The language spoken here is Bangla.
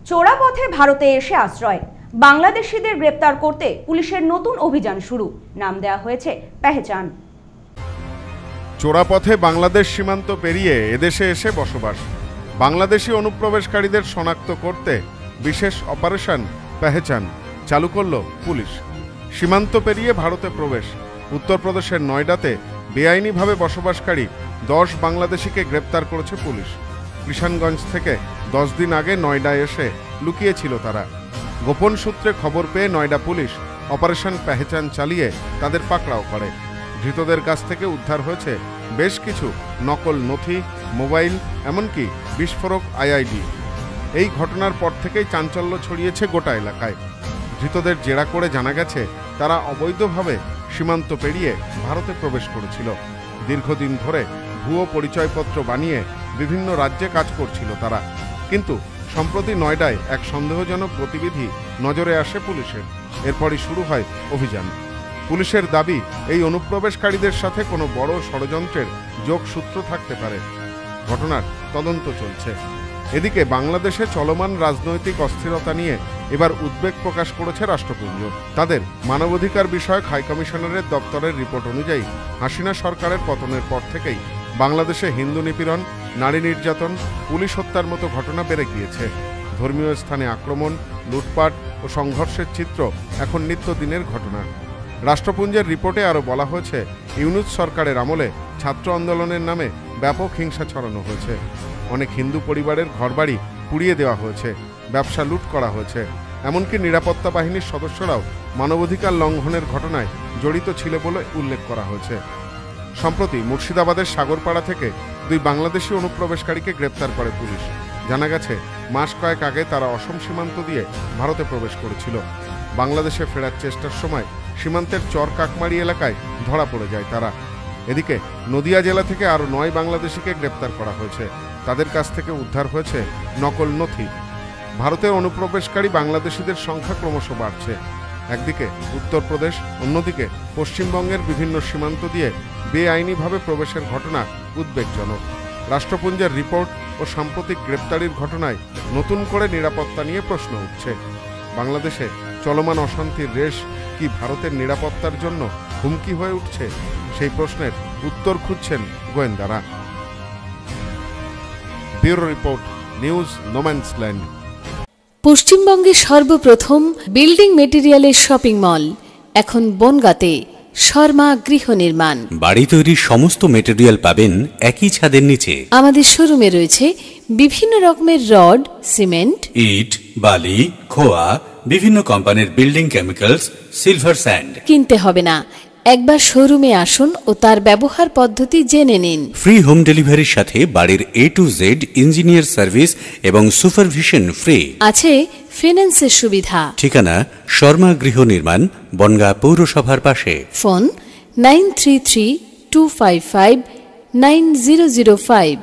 চোরা পথে ভারতে এসে আশ্রয়, বাংলাদেশিদের গ্রেপ্তার করতে পুলিশের নতুন অভিযান শুরু, নাম দেওয়া হয়েছে পেহচান। চোরা পথে বাংলাদেশ সীমান্ত পেরিয়ে এদেশে এসে বসবাস, বাংলাদেশি অনুপ্রবেশকারীদের শনাক্ত করতে বিশেষ অপারেশন পেহচান চালু করল পুলিশ। সীমান্ত পেরিয়ে ভারতে প্রবেশ, উত্তরপ্রদেশের নয়ডাতে বেআইনিভাবে বসবাসকারী 10 বাংলাদেশিকে গ্রেপ্তার করেছে পুলিশ। কিষানগঞ্জ থেকে 10 দিন আগে নয়ডায় এসে লুকিয়েছিল তারা। গোপন সূত্রে খবর পেয়ে নয়ডা পুলিশ অপারেশন পেহচান চালিয়ে তাদের পাকড়াও করে। ধৃতদের কাছ থেকে উদ্ধার হয়েছে বেশ কিছু নকল নথি, মোবাইল, এমনকি বিস্ফোরক আইইডি। এই ঘটনার পর থেকেই চাঞ্চল্য ছড়িয়েছে গোটা এলাকায়। ধৃতদের জেরা করে জানা গেছে তারা অবৈধভাবে সীমান্ত পেরিয়ে ভারতে প্রবেশ করেছিল। দীর্ঘদিন ধরে ভুয়ো পরিচয়পত্র বানিয়ে বিভিন্ন রাজ্যে কাজ করছিল তারা। কিন্তু সম্প্রতি নয়ডায় এক সন্দেহজনক গতিবিধি নজরে আসে পুলিশের। এরপরই শুরু হয় অভিযান। পুলিশের দাবি, এই অনুপ্রবেশকারীদের সাথে কোনো বড় ষড়যন্ত্রের যোগসূত্র থাকতে পারে। ঘটনার তদন্ত চলছে। এদিকে বাংলাদেশে চলমান রাজনৈতিক অস্থিরতা নিয়ে এবার উদ্বেগ প্রকাশ করেছে রাষ্ট্রপুঞ্জ। তাদের মানবাধিকার বিষয়ক হাইকমিশনারের দপ্তরের রিপোর্ট অনুযায়ী হাসিনা সরকারের পতনের পর থেকেই বাংলাদেশে হিন্দু নিপীড়ন, নারী নির্যাতন, পুলিশ হত্যার মতো ঘটনা বেড়ে গিয়েছে। ধর্মীয় স্থানে আক্রমণ, লুটপাট ও সংঘর্ষের চিত্র এখন নিত্যদিনের ঘটনা। রাষ্ট্রপুঞ্জের রিপোর্টে আরও বলা হয়েছে, ইউনূস সরকারের আমলে ছাত্র আন্দোলনের নামে ব্যাপক হিংসা ছড়ানো হয়েছে। অনেক হিন্দু পরিবারের ঘরবাড়ি পুড়িয়ে দেওয়া হয়েছে, ব্যবসা লুট করা হয়েছে। এমনকি নিরাপত্তা বাহিনীর সদস্যরাও মানবাধিকার লঙ্ঘনের ঘটনায় জড়িত ছিল বলে উল্লেখ করা হয়েছে। সম্প্রতি মুর্শিদাবাদের সাগরপাড়া থেকে 2 বাংলাদেশি অনুপ্রবেশকারীকে গ্রেপ্তার করে পুলিশ। জানা গেছে মাস কয়েক আগে তারা অসম সীমান্ত দিয়ে ভারতে প্রবেশ করেছিল। বাংলাদেশে ফেরার চেষ্টার সময় সীমান্তের চর কাকমারি এলাকায় ধরা পড়ে যায় তারা। এদিকে নদিয়া জেলা থেকে আরও 9 বাংলাদেশিকে গ্রেপ্তার করা হয়েছে। তাদের কাছ থেকে উদ্ধার হয়েছে নকল নথি। ভারতে অনুপ্রবেশকারী বাংলাদেশিদের সংখ্যা ক্রমশ বাড়ছে। একদিকে উত্তরপ্রদেশ, অন্যদিকে পশ্চিমবঙ্গের বিভিন্ন সীমান্ত দিয়ে বেআইনিভাবে প্রবেশের ঘটনা উদ্বেগজনক। রাষ্ট্রপুঞ্জের রিপোর্ট ও সাম্প্রতিক গ্রেপ্তারির ঘটনায় নতুন করে নিরাপত্তা নিয়ে প্রশ্ন উঠছে। বাংলাদেশে চলমান অশান্তির রেশ কি ভারতের নিরাপত্তার জন্য হুমকি হয়ে উঠছে? সেই প্রশ্নের উত্তর খুঁজছেন গোয়েন্দারা। Bureau report, news no man's land. পশ্চিমবঙ্গের সর্বপ্রথম বিল্ডিং মেটেরিয়ালের শপিং মল এখন বনগাঁতে। শর্মা গৃহ নির্মাণ, বাড়ি তৈরির সমস্ত মেটেরিয়াল পাবেন একই ছাদের নিচে। আমাদের শোরুমে রয়েছে বিভিন্ন রকমের রড, সিমেন্ট, ইট, বালি, খোয়া, বিভিন্ন কোম্পানির বিল্ডিং কেমিক্যালস, সিলভার স্যান্ড। কিনতে হবে না, একবার শোরুমে আসুন ও তার ব্যবহার পদ্ধতি জেনে নিন। ফ্রি হোম ডেলিভারির সাথে বাড়ির A to Z engineer service এবং সুপারভিশন ফ্রি। আছে ফিন্যান্সের সুবিধা। ঠিকানা শর্মা গৃহ নির্মাণ, বনগাঁ পৌরসভার পাশে। ফোন 9332559005।